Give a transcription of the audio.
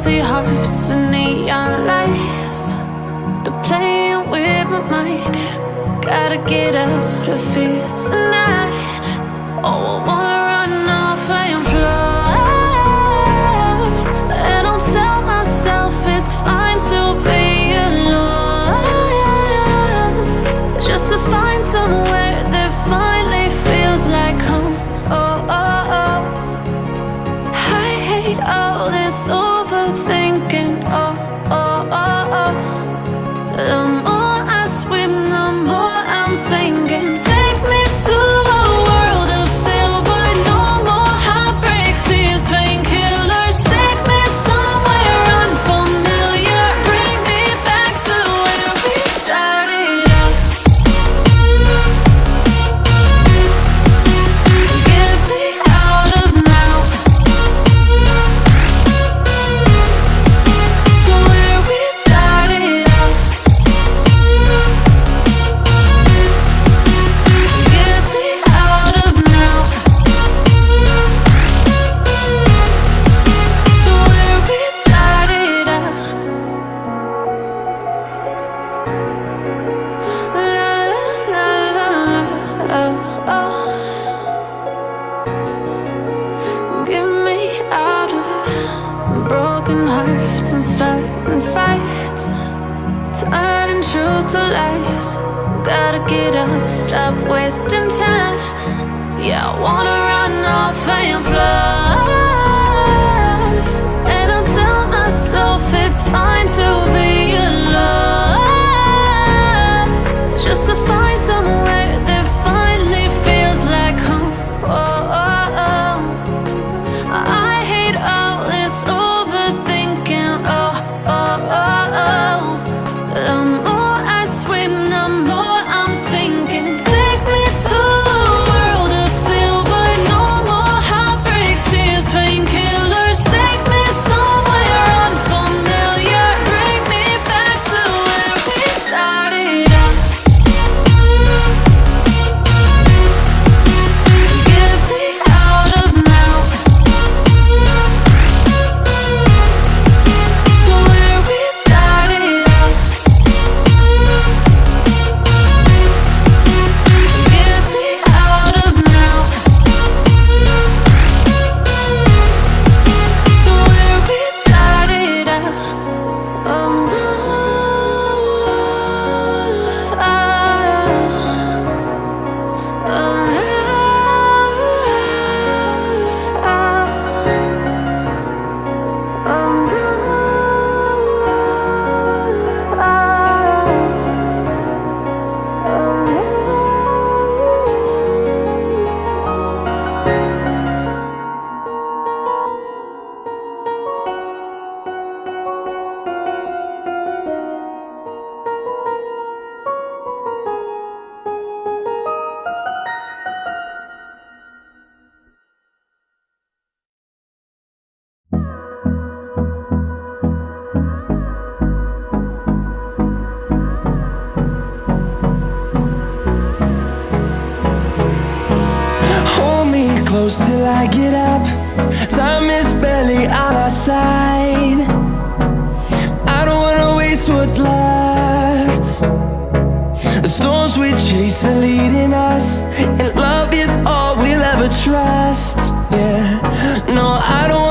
empty hearts and neon lights. They're playing with my mind. Gotta get out of here tonight. Oh, I wanna run off and fly. And I'll tell myself it's fine to be alone, just to find somewhere that finally feels like home. Oh, oh, oh. I hate all this overthinking. Oh, oh, oh, oh. The more I swim, the more I'm sinking. Take me to a world of silver. No more heartbreaks, tears, painkillers. Take me somewhere unfamiliar. Bring me back to where we started out. Get me out of now, to where we started out. Get me out of now, to where we started out. La la la la la, oh, oh. Get me out of broken hearts and starting fights, turning truth to lies. Gotta get up, stop wasting time. Yeah, I wanna run off and fly. And I'll tell myself it's fine to be alone, just to find somewhere that finally feels like home. Oh, oh, oh. I hate all this overthinking. Oh, oh, oh, oh. The more I swim, the more I'm sinking. Take me to a world of silver. No more heartbreaks, tears, painkillers. Take me somewhere unfamiliar. Bring me back to where we started out. Get me out of now, to where we started out. Get me out of now, to where we started out. Oh no, oh Hold me close till I get up. Time is barely on our side. I don't wanna waste what's left. The storms we chase are leading us, and love is all we'll ever trust. Yeah, no, I don't